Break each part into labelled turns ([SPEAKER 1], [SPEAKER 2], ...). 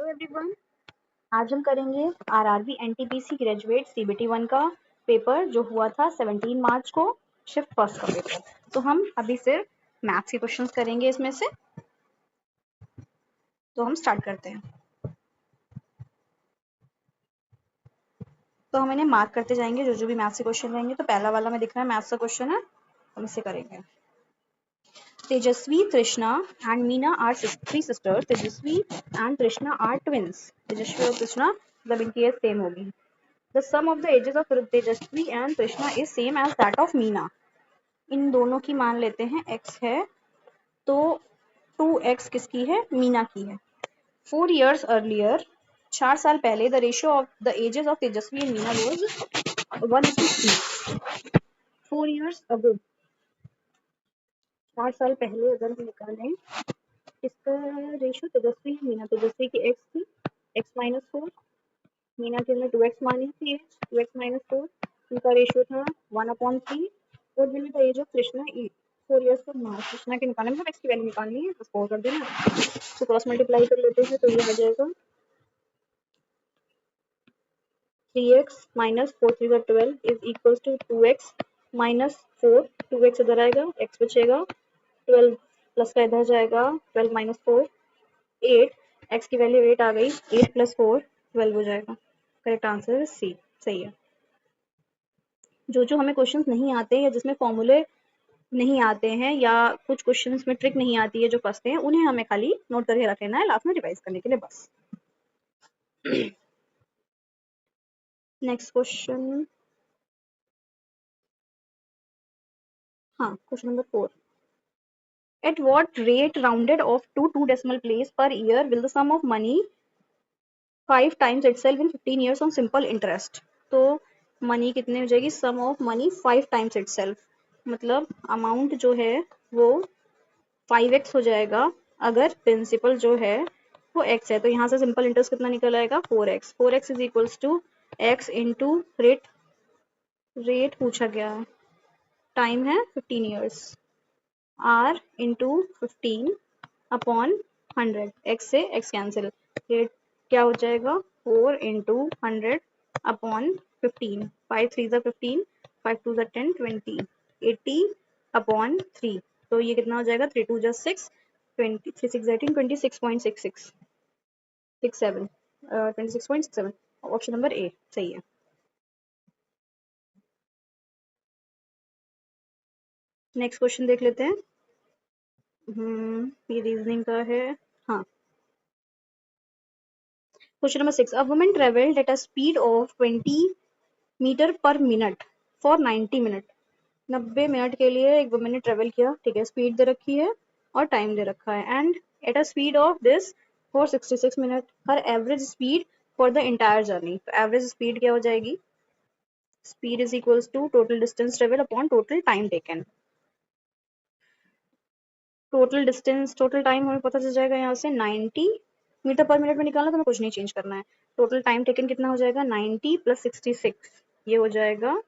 [SPEAKER 1] Hello everyone, आज हम करेंगे आरआरबी एनटीपीसी ग्रेजुएट सीबीटी 1 का पेपर जो हुआ था 17 मार्च को, शिफ्ट फर्स्ट का पेपर। तो हम अभी सिर्फ मैथ्स के क्वेश्चंस करेंगे इसमें से। तो हम स्टार्ट करते हैं। तो हम इन्हें मार्क करते जाएंगे जो जो भी मैथ्स के क्वेश्चन रहेंगे। तो पहला वाला में दिख रहा है मैथ्स का क्वेश्चन है, हम इसे करेंगे। Tejasvi, Trishna and Meena are three sisters. Tejasvi and Trishna are twins. Tejasvi और Trishna मतलब इनकी एज सेम होगी। The sum of the ages of Tejasvi and Trishna is same as that of Meena. इन दोनों की मान लेते हैं x है, तो 2x किसकी है? मीना की है। 4 years earlier, 4 साल पहले, the ratio of the ages of Tejasvi and Meena was 1:3. 4 years ago, 4 साल पहले अगर हम निकालें इसका रेशियो, तेजस्वी मीना, तेजस्वी की x थी x-4, मीना के हमने 2x मानी थी, 2x-4, इनका रेशियो था 1/3। और given the age of Krishna 4 years from now, Krishna के निकालने मतलब x की वैल्यू निकालनी है, तो स्कोर कर देना। तो क्रॉस मल्टीप्लाई कर लेते हैं, तो ये आ जाएगा 3x minus 4 3 12 is equals to 2x minus 4, 2x इधर आएगा, x बचेगा, 12 प्लस का इधर जाएगा, 12 minus 4 8, x की वैल्यू 8 आ गई, 8 plus 4 12 हो जाएगा। करेक्ट आंसर है सी, सही है। जो जो हमें क्वेश्चंस नहीं आते या जिसमें फॉर्मूले नहीं आते हैं या कुछ क्वेश्चंस में ट्रिक नहीं आती है जो फंसते हैं, उन्हें हमें खाली नोट करके रख लेना है लास्ट में रिवाइज करने के लिए, बस। नेक्स्ट क्वेश्चन, हाँ, question number 4। At what rate rounded off to 2 decimal place per year will the sum of money 5 times itself in 15 years on simple interest? तो मनी कितने हो जाएगी? सम ऑफ मनी 5 टाइम्स इटसेल्फ, मतलब amount जो है वो 5x हो जाएगा अगर प्रिंसिपल जो है वो x है। तो यहाँ से सिंपल इंटरेस्ट कितना निकल आएगा? 4x। 4x is equals to x into rate, rate पूछा गया है, टाइम है 15 years, r into 15 upon 100, x से x कैंसिल, रेट क्या हो जाएगा? 4 इंटू 100 अपॉन 15, 5 3 15, 5 2 10 20, 80 अपॉन 3। तो ये कितना हो जाएगा? 3 2 6, 20 3 6 18, 26.66 67 26.67। ऑप्शन नंबर ए सही है। नेक्स्ट क्वेश्चन देख लेते हैं। ये रीजनिंग का है, हाँ। Question number 6, a woman travelled at a speed of 20 metre per minute for 90 मिनट। 90 मिनट के लिए एक वुमन ने ट्रेवल किया, ठीक है, स्पीड दे रखी है और टाइम दे रखा है, and at a speed of this for 66 minute, हर average speed for the entire journey. तो एवरेज स्पीड क्या हो जाएगी? Speed is equals to total distance travel upon total time taken. Total distance, total time हमें पता चल जाएगा यहाँ से 90 मीटर पर मिनट में निकालना, तो हमें कुछ नहीं चेंज करना है। टोटल टाइम टेकन कितना हो जाएगा? 90 प्लस 66, ये हो जाएगा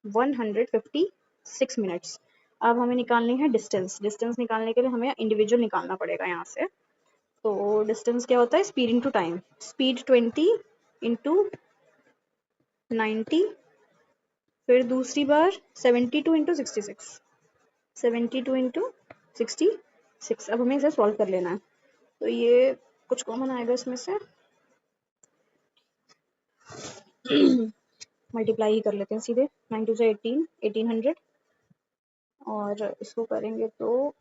[SPEAKER 1] 156 मिनट्स। अब हमें निकालनी है डिस्टेंस। डिस्टेंस निकालने के लिए हमें इंडिविजुअल निकालना पड़ेगा यहाँ से। तो डिस्टेंस क्या होता है? Speed into time. Speed 20 into 90, फिर दूसरी बार 72 इंटू 66, 72 इंटू 66। अब हमें इसे सॉल्व कर लेना है। तो ये कुछ कॉमन आएगा इसमें से, मल्टीप्लाई ही कर लेते हैं सीधे। 9 2 18, 1800, और इसको करेंगे तो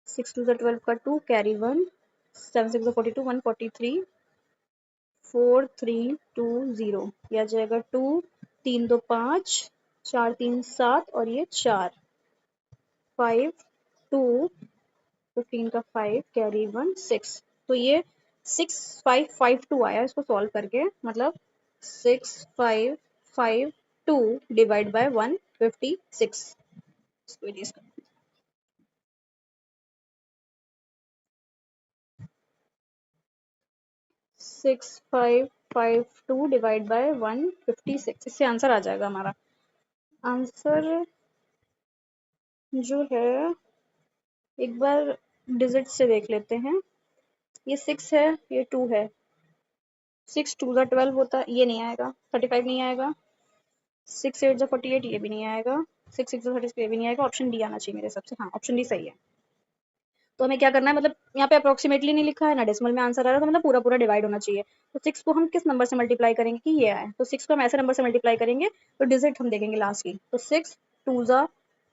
[SPEAKER 1] 6 2 12 का 2 कैरी 1, 7 6 42, 143, 4 3 2 0, यह आ जाएगा 2 3 2 5, 4 3 7 और ये 4, 5 2, 15 का 5 कैरी 1 6। तो ये 6 5 5 2 आया इसको सॉल्व करके, मतलब 6 5 5 2 डिवाइड बाय 156। इसको erase कर 6552 डिवाइड बाय 156, इससे आंसर आ जाएगा हमारा। आंसर जो है एक बार डिजिट से देख लेते हैं। ये 6 है, ये 2 है। 6 2 ज़ा 12 होता है, ये नहीं आएगा। 35 नहीं आएगा। 6 8 ज़ा 48, ये भी नहीं आएगा। 6 6 ज़ा 36, ये भी नहीं आएगा। ऑप्शन डी आना चाहिए मेरे हिसाब से। हाँ, ऑप्शन डी सही है। तो हमें क्या करना है, मतलब यहाँ पे अप्रोक्सीमेटली नहीं लिखा है ना, डेसिमल में आंसर आ रहा है, तो मतलब पूरा पूरा डिवाइड होना चाहिए। तो 6 को हम किस नंबर से मल्टीप्लाई करेंगे कि ये आए, तो 6 को हम ऐसे नंबर से मल्टीप्लाई करेंगे तो डिजिट हम देखेंगे लास्ट की। तो 6 2 ज़ा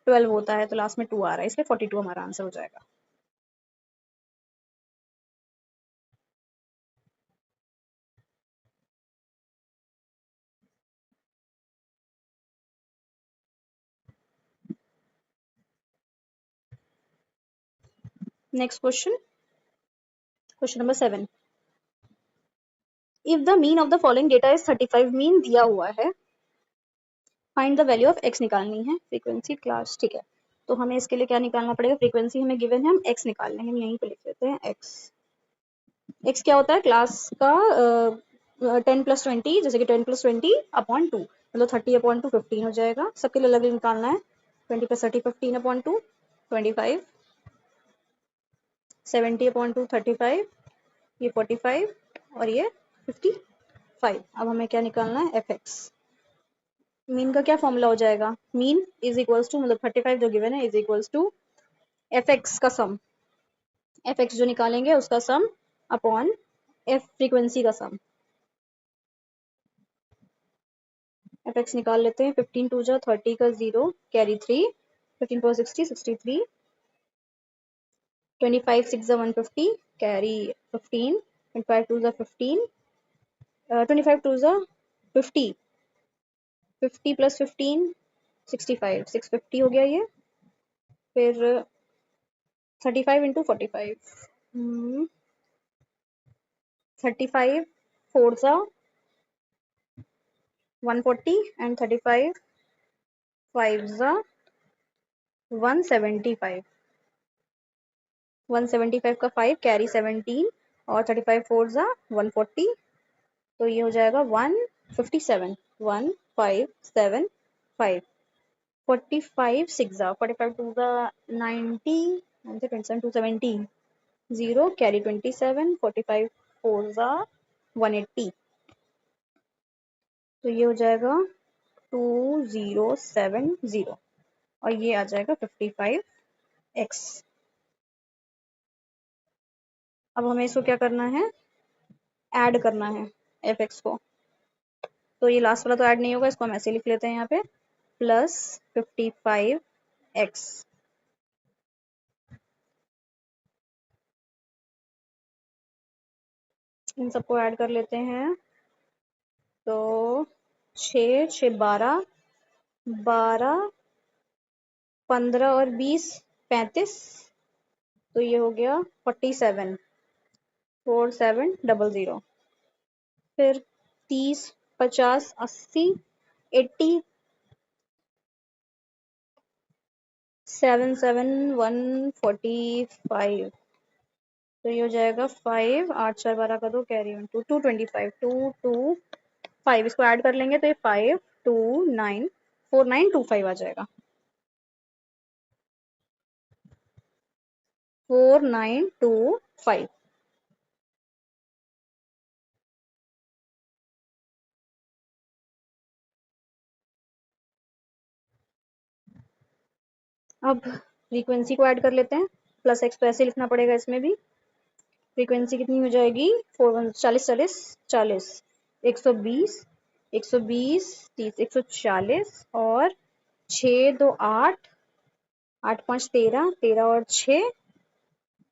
[SPEAKER 1] 12 होता है, तो लास्ट में 2 आ रहा है, इसलिए 42 हमारा आंसर हो जाएगा। Next question, question number 7। If the mean of the following data is 35, mean दिया हुआ है, find the value of x निकालनी है। फ्रीक्वेंसी क्लास, ठीक है। तो हमें इसके लिए क्या निकालना पड़ेगा, फ्रीक्वेंसी हमें गिवन है, हम एक्स निकाल लेंगे। हम यहीं पे लिख लेते हैं एक्स। एक्स क्या होता है, क्लास का 10+20, जैसे कि 10+20 अपॉन 2, मतलब 30/2 15 हो जाएगा। सबके लिए अलग अलग निकालना है। 20+30 15/2, 25, 70/2 35, ये 45 और ये 55। अब हमें क्या निकालना है, एफ एक्स। मीन का क्या फॉर्मूला हो जाएगा, मीन इज इक्वल्स टू, मतलब 35 जो गिवन है, is equals to F X का सम। एफ एक्स जो निकालेंगे उसका सम अपॉन एफ फ्रीक्वेंसी का सम। एफ एक्स निकाल लेते हैं। 15 2 जा 30 का 0, कैरी 3, 15 4 60 63, 25 6 जा 150, कैरी 15, 25 2 जा 15, 25 2 जा 50, 50 प्लस 15 65, 650 हो गया ये। फिर 35 इंटू 45, 35 4 जा 140 एंड 35 5 जा 175, 175 का 5, कैरी 17 और 35 4 जा 140, तो ये हो जाएगा 157, 1575। 45 6 जा 45 2 जा 90, 27 270, 0 कैरी 27, 45 4 जा 180, तो ये हो जाएगा 2070 और ये आ जाएगा 55x। अब हमें इसको क्या करना है, ऐड करना है एफ एक्स को। तो ये लास्ट वाला तो ऐड नहीं होगा, इसको हम ऐसे लिख लेते हैं यहाँ पे, प्लस 55x। इन सबको ऐड कर लेते हैं। तो 6 6 12, 12 15 और 20 35, तो ये हो गया 47 4700। फिर 30 50 80 80 77145, तो ये हो जाएगा 5 8 4 12 का 2, कैरी 1 2 225 225, इसको ऐड कर लेंगे तो ये 5294925 आ जाएगा। 4925। अब फ्रीक्वेंसी को ऐड कर लेते हैं, प्लस एक्स तो ऐसे लिखना पड़ेगा इसमें भी। फ्रीक्वेंसी कितनी हो जाएगी, 40 40 40, 120 120 30 140 और 6 2 8, 8 5 13, 13 और 6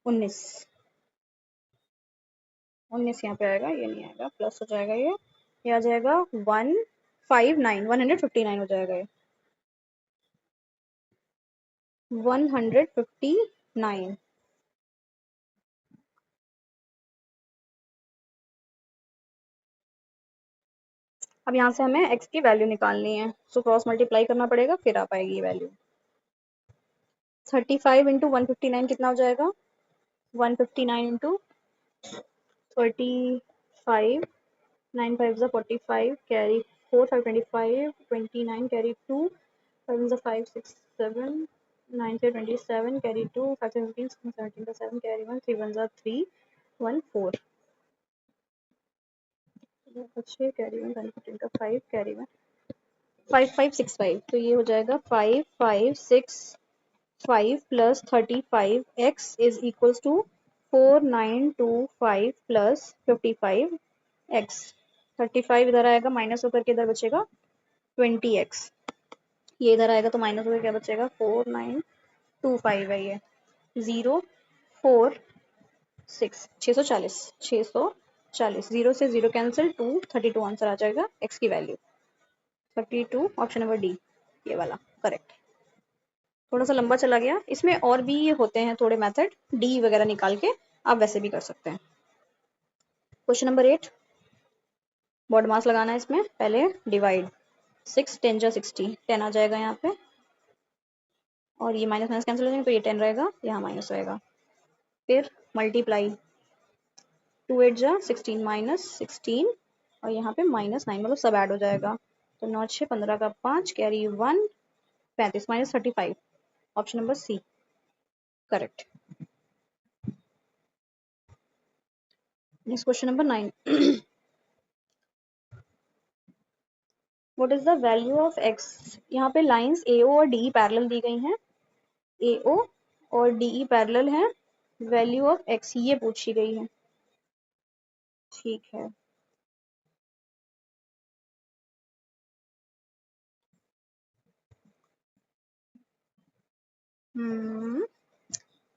[SPEAKER 1] 19, 19 यहाँ पे आएगा, ये नहीं आएगा, प्लस हो जाएगा ये आ जाएगा 159 159 हो जाएगा ये 159। अब यहाँ से हमें x की वैल्यू निकालनी है, सो क्रॉस मल्टीप्लाई करना पड़ेगा, फिर आ पाएगी ये वैल्यू। 35 इंटू 159 कितना हो जाएगा, 159 इंटू 35, 9 5 जा 45, कैरी 4 5 25 29, कैरी 2 5 जा 5 6 7 9 से 27, कैरी 2 5 से 15 17 का 7, कैरी 1 3 1 जा 3 14 अच्छे कैरी वन बेनिफिट का 5 कैरी वन 5565 तो ये हो जाएगा 5565 plus 35x is equals to 4925 plus 55x 35 इधर आएगा माइनस होकर के इधर बचेगा 20x ये इधर आएगा तो माइनस होकर क्या बचेगा 4925 है ये 046 640 जीरो से जीरो कैंसिल 232 आंसर आ जाएगा x की वैल्यू 32 ऑप्शन नंबर डी ये वाला करेक्ट। थोड़ा सा लंबा चला गया इसमें और भी होते हैं थोड़े मेथड डी वगैरह निकाल के आप वैसे भी कर सकते हैं। क्वेश्चन नंबर 8 बॉड मास लगाना है इसमें पहले डिवाइड 6 10 जा 60 10 आ जाएगा यहाँ पे और ये माइनस माइनस कैंसिल हो जाएंगे तो ये 10 रहेगा यहाँ माइनस रहेगा फिर मल्टीप्लाई 2 8 जा 16 माइनस 16 और यहाँ पे माइनस 9 मतलब सब ऐड हो जाएगा तो 9 6 15 का 5 carry 1 35 minus 35 option number C correct. Next question number 9 what is the value of x यहाँ पे लाइंस AO और DE पैरेलल दी गई हैं AO और DE पैरेलल हैं वैल्यू ऑफ x ये पूछी गई है ठीक है।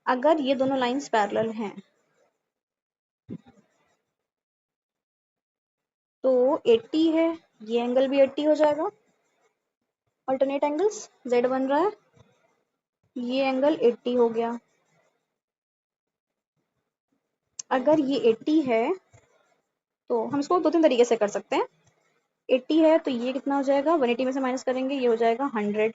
[SPEAKER 1] अगर ये दोनों लाइंस पैरेलल हैं तो 80 है ये एंगल भी 80 हो जाएगा अल्टरनेट एंगल्स z बन रहा है ये एंगल 80 हो गया। अगर ये 80 है तो हम इसको दो तीन तरीके से कर सकते हैं 80 है तो ये कितना हो जाएगा 180 में से माइनस करेंगे ये हो जाएगा 100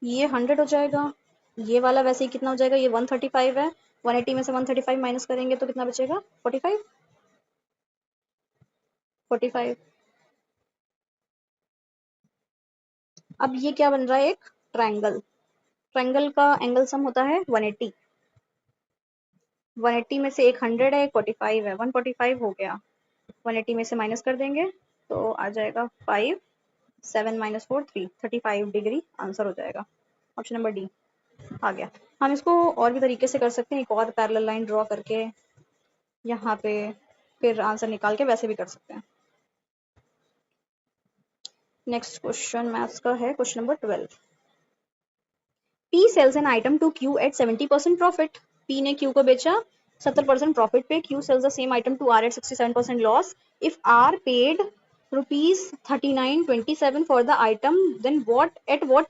[SPEAKER 1] ये 100 हो जाएगा ये वाला वैसे ही कितना हो जाएगा ये 135 है 180 में से 135 माइनस करेंगे तो कितना बचेगा 45 45 अब ये क्या बन रहा है एक ट्रायंगल ट्रायंगल का एंगल सम होता है 180 180 में से एक 100 है एक 45 है 145 हो गया 180 में से माइनस कर देंगे तो आ जाएगा 5 7 माइनस 4 3 35 डिग्री आंसर हो जाएगा ऑप्शन नंबर डी आ गया। हम इसको और भी तरीके से कर सकते हैं एक और पैरेलल लाइन ड्रॉ करके यहाँ पे फिर आंसर निकाल के वैसे भी कर सकते हैं। नेक्स्ट क्वेश्चन मैथ्स का है question number 12 P sells an item to Q at 70% profit. P ने Q को बेचा 70% profit पे Q sells the same item to R at 67% loss. If R paid rupees 39.27 for the item, then what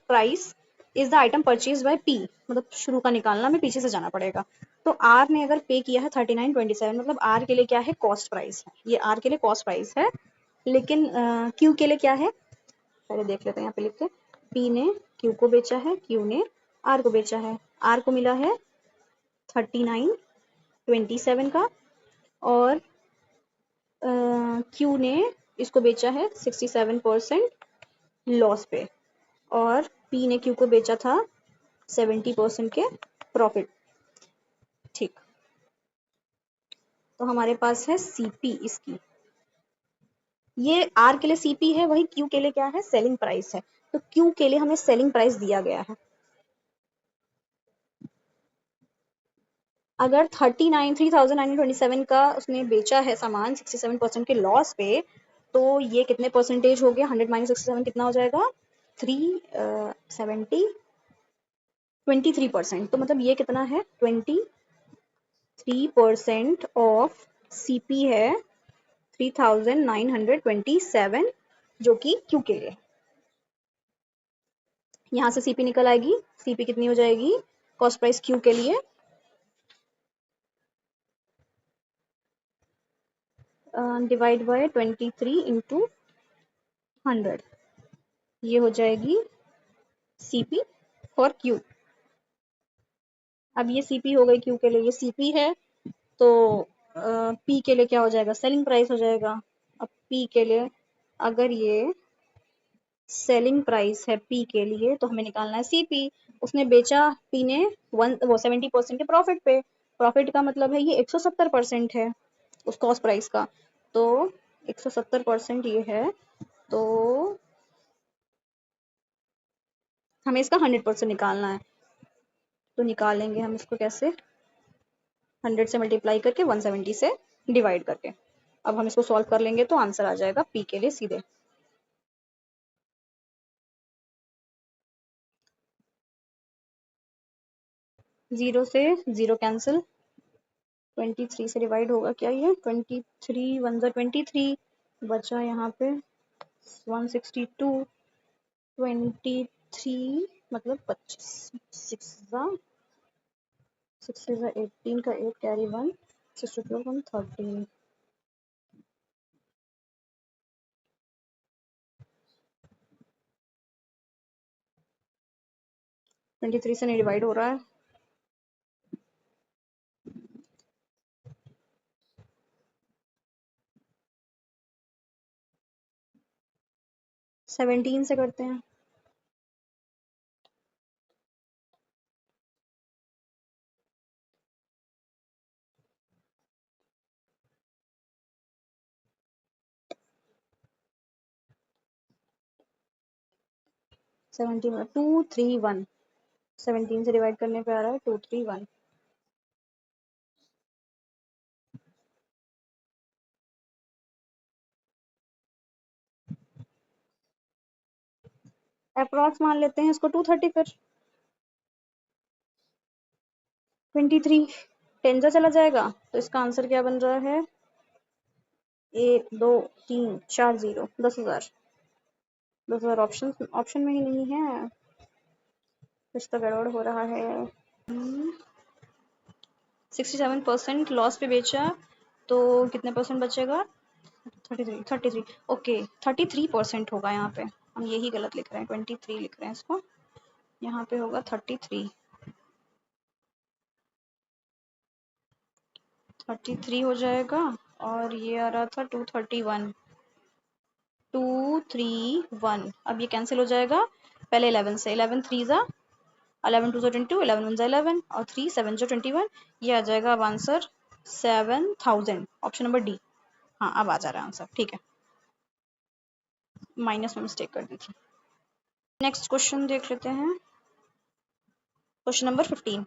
[SPEAKER 1] price is the item purchased by P? मतलब शुरू का निकालना में पीछे से जाना पड़ेगा तो R ने अगर पे किया है 39.27 मतलब R के लिए क्या है कॉस्ट प्राइस है ये R के लिए कॉस्ट प्राइस है लेकिन Q के लिए क्या है पहले देख लेते हैं यहाँ पे लिख के P ने Q को बेचा है Q ने R को बेचा है R को मिला है 39.27 का और Q ने इसको बेचा है 67% लॉस पे और P ने Q को बेचा था 70% के प्रॉफिट ठीक तो हमारे पास है CP इसकी ये R के लिए CP है वही Q के लिए क्या है सेलिंग प्राइस है तो Q के लिए हमें सेलिंग प्राइस दिया गया है अगर 39,927 का उसने बेचा है सामान 67% के लॉस पे तो ये कितने परसेंटेज हो गया 100 माइनस 67 कितना हो जाएगा 370 23% तो मतलब ये कितना है 23% ऑफ CP है 3,927 जो कि Q के लिए यहाँ से CP निकल आएगी CP कितनी हो जाएगी कॉस्ट प्राइस Q के लिए डिवाइड बाय 23 इंटू 100 ये हो जाएगी CP फॉर Q अब ये CP हो गई Q के लिए ये CP है तो P के लिए क्या हो जाएगा सेलिंग प्राइस हो जाएगा अब P के लिए अगर ये सेलिंग प्राइस है पी के लिए, तो हमें निकालना है सीपी। उसने बेचा पी ने 70% के प्रॉफिट पे। प्रॉफिट का मतलब है ये 170% है उस कॉस्ट प्राइस का, तो 170% ये है, तो हमें इसका 100% निकालना है। तो निकालेंगे हम इसको कैसे, 100 से मल्टीप्लाई करके 170 से डिवाइड करके। अब हम इसको सॉल्व कर लेंगे तो आंसर आ जाएगा पी के लिए सीधे। 0 से 0 कैंसिल, 23 से डिवाइड होगा क्या ये, 23 1 जा 23, बचा यहाँ पे 162, 23 मतलब 25, 6 जा 18 का 8 कैरी 1, 6 to 12 13। 23 से नहीं डिवाइड हो रहा है, 17 से करते हैं। सेवनटीन 231, 17 से डिवाइड करने पे आ रहा है 231। अप्रॉक्स मान लेते हैं इसको 230, फिर 23 10 जा चला जाएगा, तो इसका आंसर क्या बन रहा है, 1 2 3 4 0, 10,000। 10,000 ऑप्शन में ही नहीं है, कुछ तो गड़बड़ हो रहा है। 67% लॉस पे बेचा, तो कितने परसेंट बचेगा, 33। ओके 33% होगा यहाँ पे, हम यही गलत लिख रहे हैं, 23 लिख रहे हैं इसको, यहाँ पे होगा 33। 33 हो जाएगा, और ये आ रहा था 231, 231। अब ये कैंसिल हो जाएगा पहले 11 से, 11 3 जा 11 2 जा 22, 11 1 जा 11 और 3 7 जा 21। ये आ जाएगा अब आंसर 7000, ऑप्शन नंबर डी। हाँ अब आ जा रहा है आंसर, ठीक है, माइनस में मिस्टेक कर दी थी। नेक्स्ट क्वेश्चन देख लेते हैं, question number 15।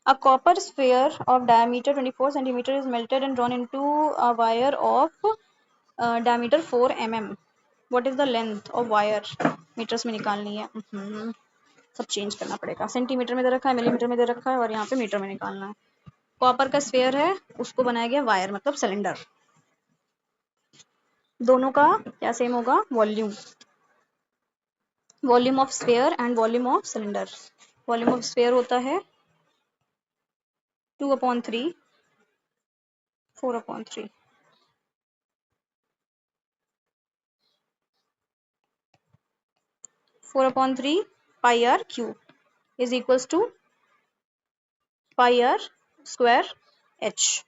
[SPEAKER 1] A copper sphere of diameter 24 centimeter is melted and drawn into a wire of diameter 4 mm. What is the length of wire? Metres में निकालनी है। सब चेंज करना पड़ेगा, सेंटीमीटर में दे रखा है, मिलीमीटर में दे रखा है, और यहाँ पे मीटर में निकालना है। कॉपर का स्फेयर है, उसको बनाया गया वायर मतलब सिलेंडर। दोनों का क्या सेम होगा, volume, volume of sphere and volume of cylinder. Volume of sphere होता है 2/3, 4/3। 4/3 pi r cube is equals to pi r square h.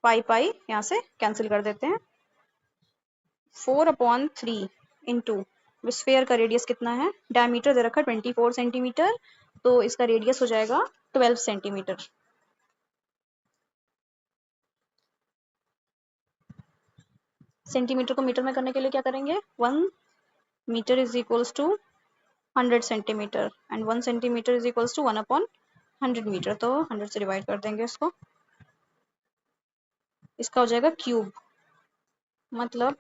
[SPEAKER 1] Pi pi यहाँ से कैंसिल कर देते हैं, 4/3 इंटू स्फेयर का रेडियस कितना है, डायमीटर दे रखा है 24 सेंटीमीटर, तो इसका रेडियस हो जाएगा 12 सेंटीमीटर। सेंटीमीटर को मीटर में करने के लिए क्या करेंगे, 1 metre is equals to 100 centimetre and 1 centimetre is equals to 1/100 metre, तो 100 से डिवाइड कर देंगे इसको, इसका हो जाएगा क्यूब, मतलब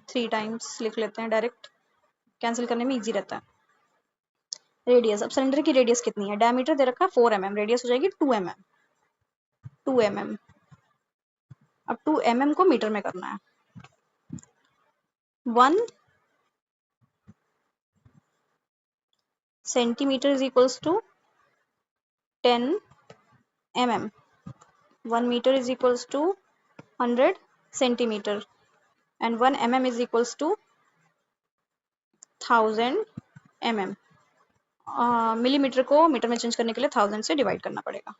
[SPEAKER 1] 3 टाइम्स लिख लेते हैं डायरेक्ट, कैंसिल करने में इजी रहता है। रेडियस, अब सिलेंडर की रेडियस कितनी है, डायमीटर दे रखा है 4 mm, रेडियस हो जाएगी 2 mm, 2 mm। अब 2 mm को मीटर में करना है, 1 centimetre is equals to 10 mm, 1 metre is equals to 100 centimetre and 1 mm is equals to 1000 mm। Millimetre को मीटर में चेंज करने के लिए 1000 से डिवाइड करना पड़ेगा,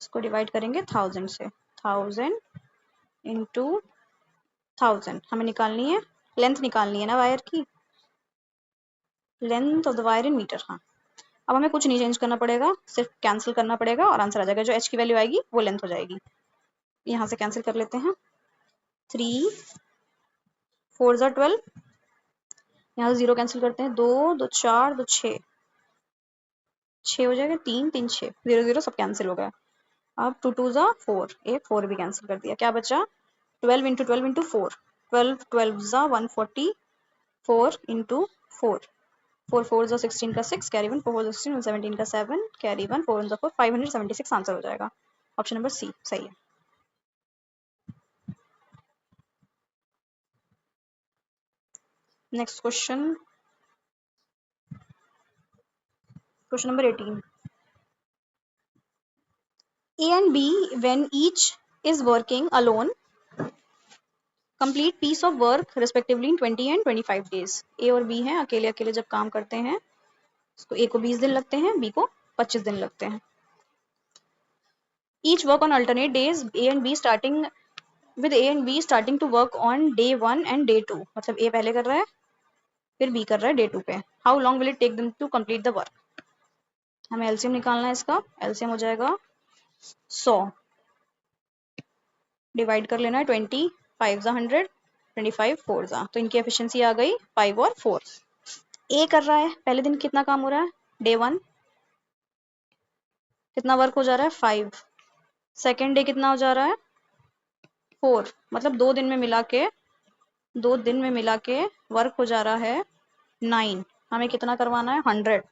[SPEAKER 1] इसको डिवाइड करेंगे 1000 से, 1000 इंटू 1000 हमें निकालनी है, लेंथ निकालनी है ना वायर की, length of the wire in metre. हाँ, अब हमें कुछ नहीं चेंज करना पड़ेगा, सिर्फ कैंसिल करना पड़ेगा और आंसर आ जाएगा। जो एच की वैल्यू आएगी वो लेंथ हो जाएगी। यहाँ से कैंसिल कर लेते हैं, 3 4 ज़ा 12, यहाँ से 0 कैंसिल करते हैं, 2 2 4 2 6 6 हो जाएगा, 3 3 6 0 0 सब कैंसिल हो गया। अब 2 2 ज़ा 4, एक 4 भी कैंसिल कर दिया, क्या बचा 12 इंटू 12 इंटू 4, 12 12 ज़ा 140, 4 इंटू 4, 4 4 ज़ा 16 का 6, कैरी 1, 4 4 ज़ा 16, 17 का 7, कैरी 1, 4 1 ज़ा 4, 576 आंसर हो जाएगा। ऑप्शन नंबर सी सही है। Next question, question number 18, A and B when each is working alone complete piece of work respectively in 20 and 25 days। A और B हैं, अकेले अकेले जब काम करते हैं तो A को 20 दिन लगते हैं, B को 25 दिन लगते हैं। Each work on alternate days, A and B starting with A and B starting to work on day 1 and day 2, मतलब A पहले कर रहा है फिर B कर रहा है day 2 पे। How long will it take them to complete the work? हमें एलसीएम निकालना है इसका, एलसीएम हो जाएगा 100, डिवाइड कर लेना है 20, 5 ज़ा 100, 25 4 ज़ा, तो इनकी एफिशिएंसी आ गई 5 और 4। ए कर रहा है, पहले दिन कितना काम हो रहा है, डे 1 कितना वर्क हो जा रहा है 5, सेकेंड डे कितना हो जा रहा है 4, मतलब 2 दिन में मिला के वर्क हो जा रहा है 9। हमें कितना करवाना है 100।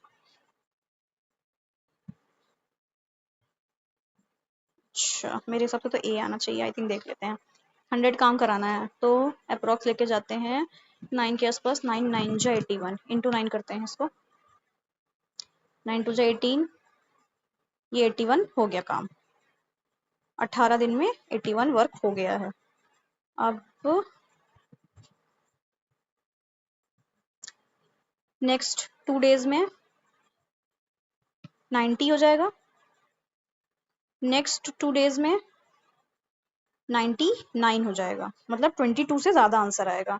[SPEAKER 1] अच्छा, मेरे हिसाब से तो ए आना चाहिए, आई थिंक देख लेते हैं। 100 काम कराना है तो अप्रोक्स लेके जाते हैं 9 के आसपास, 9 9 जा 81, इंटू 9 करते हैं इसको, 9 2 जा 18, ये 81 हो गया काम, 18 दिन में 81 वर्क हो गया है। अब नेक्स्ट 2 डेज में 90 हो जाएगा, नेक्स्ट 2 डेज में 99 हो जाएगा, मतलब 22 से ज़्यादा आंसर आएगा।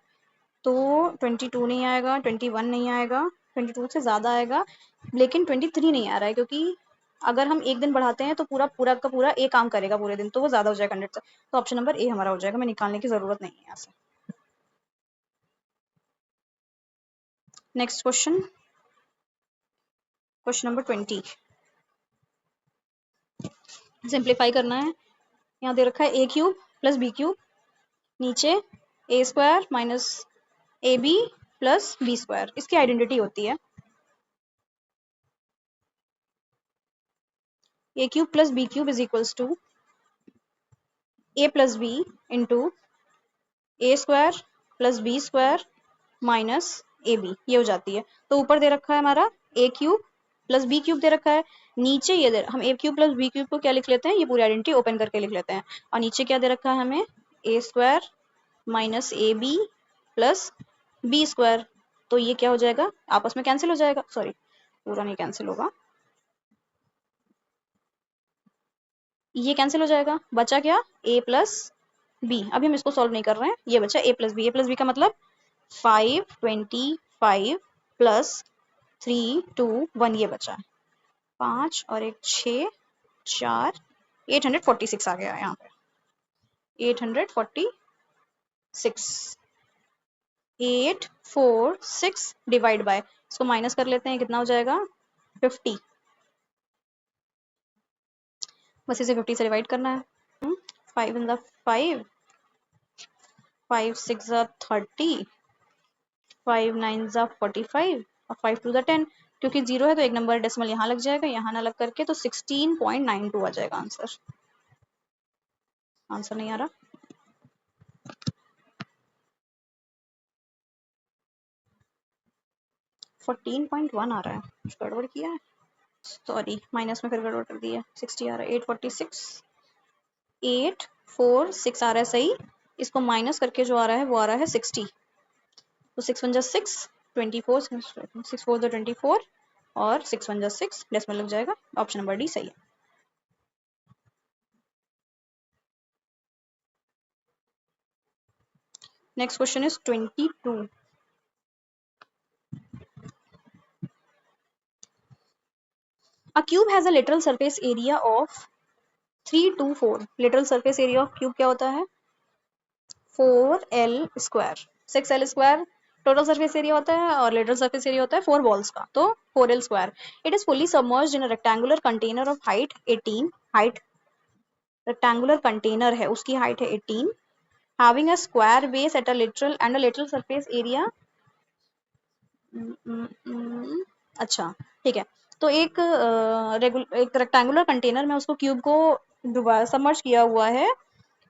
[SPEAKER 1] तो 22 नहीं आएगा, 21 नहीं आएगा, 22 से ज़्यादा आएगा, लेकिन 23 नहीं आ रहा है, क्योंकि अगर हम एक दिन बढ़ाते हैं तो पूरा पूरा का पूरा ए काम करेगा पूरे दिन, तो वो ज़्यादा हो जाएगा 100 से। तो ऑप्शन नंबर ए हमारा हो जाएगा, मैं निकालने की ज़रूरत नहीं है यहाँ से। Next question, question number 20, simplify करना है। यहाँ दे रखा है a cube plus b cube, नीचे a square minus a b plus b square, इसकी आइडेंटिटी होती है a cube plus b cube is equals to a plus b into a square plus b square minus a b, ये हो जाती है। तो ऊपर दे रखा है हमारा ए क्यूब प्लस बी क्यूब दे रखा है, नीचे ये हम ए क्यूब प्लस बी क्यूब को क्या लिख लेते हैं, ये पूरी आइडेंटिटी ओपन करके लिख लेते हैं, और नीचे क्या दे रखा है हमें a square minus a b plus b square. तो ये क्या हो जाएगा, आपस में कैंसिल हो जाएगा, सॉरी पूरा नहीं कैंसिल होगा, ये कैंसिल हो जाएगा, बचा क्या ए प्लस बी। अभी हम इसको सॉल्व नहीं कर रहे हैं, ये बचा ए प्लस बी। ए प्लस बी का मतलब 525 प्लस 3 2 1, ये बचा 5 और एक 6 4, 846 आ गया यहाँ पे, 846, 846 डिवाइड बाय, इसको माइनस कर लेते हैं, कितना हो जाएगा 50, बस इसे 50 से डिवाइड करना है। 5 इन द 5, 5 6 ज़ा 30, 5 9 ज़ा 45 और 5 2 ज़ा 10, क्योंकि 0 है तो एक नंबर डेसिमल यहाँ लग जाएगा, यहाँ ना लग करके, तो 16.92 आ जाएगा आंसर। आंसर नहीं आ रहा, फोर्टीन पॉइंट वन आ रहा है, कुछ गड़बड़ किया है, सॉरी माइनस में फिर गड़बड़ कर दी है, 60 आ रहा है, 846, 846 आ रहा है सही, इसको माइनस करके जो आ रहा है वो आ रहा है 60, तो 6 1 जा 6, 24, 6 4 जा 24 और 6 1 जा 6, डेसिमल लग जाएगा, ऑप्शन नंबर डी सही है। Next question is 22. A cube has a lateral surface area of 324. lateral surface area of cube क्या होता है? 4l square. 6l square total surface area होता है और लेटरल सरफेस एरिया होता है 4 वॉल्स का, तो 4l square. It is fully submerged in a rectangular container of height 18. Height rectangular container है, उसकी हाइट है 18, having a square base at a lateral and a lateral surface area. अच्छा ठीक है. तो एक एक रेक्टेंगुलर कंटेनर में उसको क्यूब को सबमर्ज किया हुआ है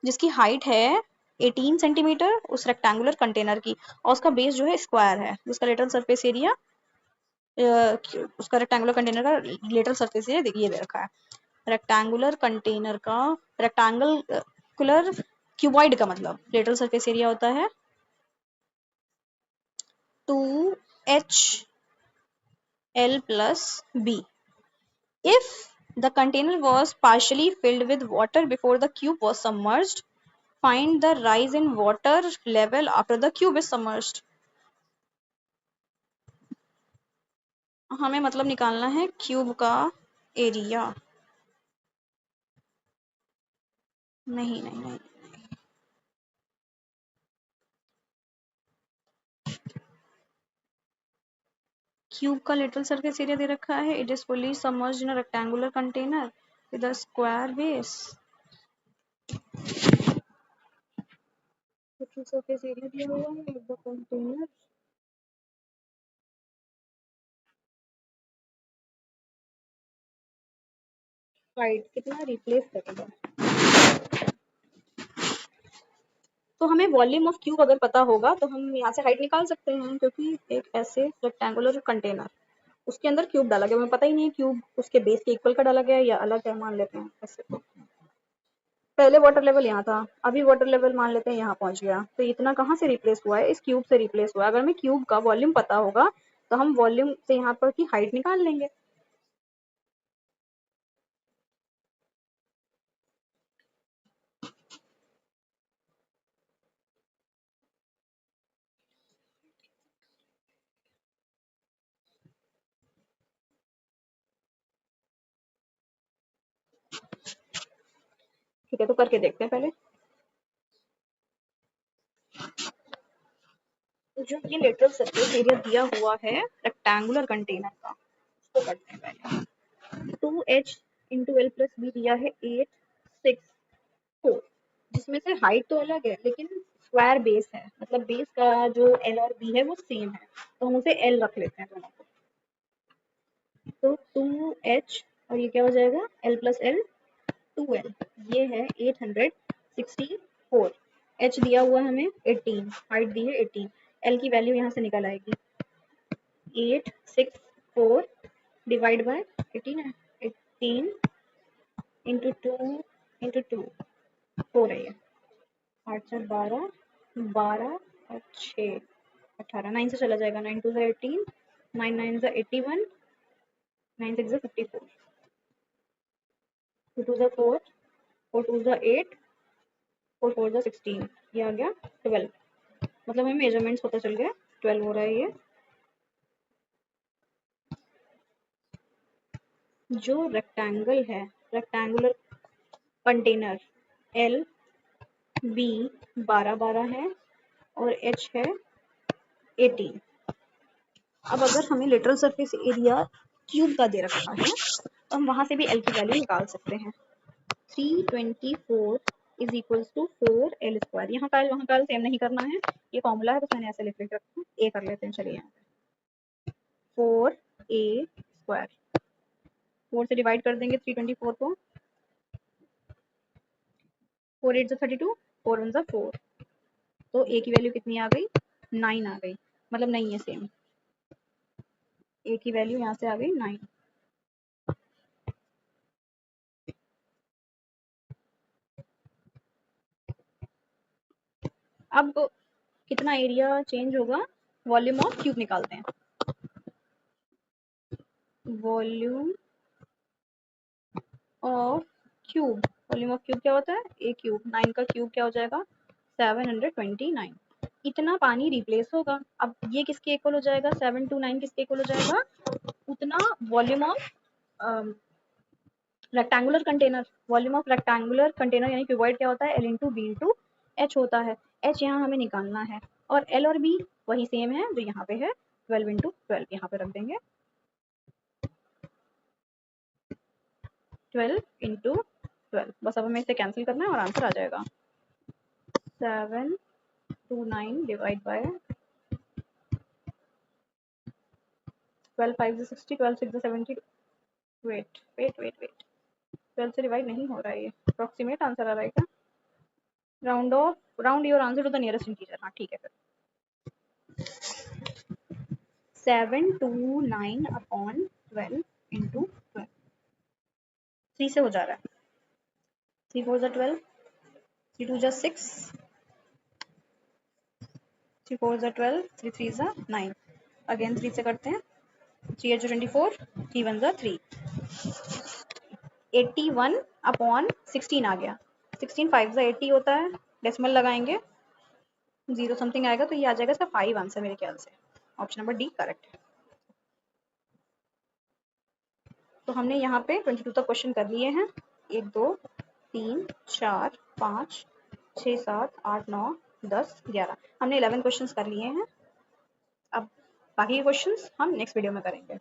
[SPEAKER 1] जिसकी हाइट है 18 सेंटीमीटर उस रेक्टेंगुलर कंटेनर की, और उसका बेस जो है स्क्वायर है, उसका लेटरल सरफेस एरिया उसका रेक्टेंगुलर कंटेनर का लेटरल सरफेस एरिया ये दे रखा है. रेक्टेंगुलर कंटेनर का रेक्टेंगुलर क्यूबॉइड का मतलब लेटरल सरफेस एरिया होता है 2HL plus B. If the container was partially filled with water before the cube was submerged, find the rise in water level after the cube is submerged. हमें मतलब निकालना है cube का area. नहीं नहीं नहीं, क्यूब का लेटरल सरफेस एरिया दे रखा है. It is fully submerged in a rectangular container with a square base. Lateral surface area दिया हुआ है ऑफ द कंटेनर. हाइट कितना रिप्लेस करेगा. तो हमें वॉल्यूम ऑफ क्यूब अगर पता होगा तो हम यहाँ से हाइट निकाल सकते हैं, क्योंकि एक ऐसे रेक्टेंगुलर कंटेनर उसके अंदर क्यूब डाला गया, हमें पता ही नहीं है क्यूब उसके बेस के इक्वल का डाला गया या अलग है, मान लेते हैं ऐसे. तो पहले वाटर लेवल यहाँ था, अभी वाटर लेवल मान लेते हैं यहाँ पहुंच गया, तो इतना कहाँ से रिप्लेस हुआ है, इस क्यूब से रिप्लेस हुआ है. अगर हमें क्यूब का वॉल्यूम पता होगा तो हम वॉल्यूम से यहाँ पर की हाइट निकाल लेंगे. ठीक है, तो करके देखते हैं पहले. जो ये लेटरल सरफेस एरिया दिया हुआ है रेक्टेंगुलर कंटेनर का, उसको करते हैं पहले. 2H × L + B दिया है 864, जिसमें से हाइट तो अलग है लेकिन स्क्वायर बेस है, मतलब बेस का जो L और B है वो सेम है, तो हम उसे L रख लेते हैं दोनों को. तो 2H और ये क्या हो जाएगा L + L 2L. ये है 864. H दिया हुआ है हमें 18, हाइट दी है 18, L की वैल्यू यहाँ से निकल आएगी 864 डिवाइड बाय 18 है, 18 इंटू 2 4 है ये, 8 4 12, 12 और 6 18, 9 से चला जाएगा, 9 2 18, 9 9 81, 9 6 54, 2 2 4, 4 2 8, 4 4 16, ये आ गया 12. मतलब हमें मेजरमेंट्स पता चल गया 12 हो रहा है ये. जो रेक्टेंगल है, रेक्टेंगुलर कंटेनर L B 12 12 है और H है 18. अब अगर हमें लेटरल सरफेस एरिया क्यूब का दे रखा है तो हम वहां से भी L की वैल्यू निकाल सकते हैं. 324 is equals to 4L square. यहाँ का वहाँ का सेम नहीं करना है, ये फॉर्मूला है, बस मैंने ऐसे लिख रखा है. ए कर लेते हैं, चलिए यहाँ पे 4A स्क्वायर. 4 से डिवाइड कर देंगे 324 को, 4 8 32, 4 1 4, तो ए की वैल्यू कितनी आ गई 9 आ गई, मतलब नहीं है सेम, ए की वैल्यू यहाँ से आ गई 9. अब कितना एरिया चेंज होगा, वॉल्यूम ऑफ क्यूब निकालते हैं. Volume of cube, volume of cube क्या होता है, ए क्यूब, 9 का क्यूब क्या हो जाएगा 729. इतना पानी रिप्लेस होगा। अब ये किसके इक्वल हो जाएगा, 7 to 9 किसके इक्वल हो जाएगा, उतना volume of rectangular container, volume of rectangular container यानी क्यूबॉइड क्या होता है, L into B into H होता है। एच यहाँ हमें निकालना है और एल और बी वही सेम है जो यहाँ पे है, 12 इंटू 12 यहाँ पे रख देंगे, 12 इंटू 12। बस अब हमें इसे कैंसिल करना है और आंसर आ जाएगा 729 डिवाइड बाय 12 5 से 60, 12 6 से 70। वेट वेट वेट वेट, 12 से डिवाइड नहीं हो रहा है, ये अप्रोक्सीमेट आंसर आ रहा है क्या, round off, round your answer to the nearest integer. हाँ ठीक है फिर 729 अपॉन 12 इंटू 12, 3 से हो जा रहा है, 3 4 जा 12, 3 2 जा 6, 3 4 जा 12, 3 3 जा 9, अगेन 3 से करते हैं, 3 8 जा 24, 3 1 जा 3, 81 अपॉन 16 आ गया, 16 5 जा 80 होता है, डेसिमल लगाएंगे 0 समथिंग आएगा तो ये आ जाएगा इसका 5 आंसर मेरे ख्याल से, ऑप्शन नंबर डी करेक्ट है। तो हमने यहाँ पे 22 तक क्वेश्चन कर लिए हैं, 1 2 3 4 5 6 7 8 9 10 11, हमने 11 क्वेश्चंस कर लिए हैं। अब बाकी के क्वेश्चंस हम नेक्स्ट वीडियो में करेंगे।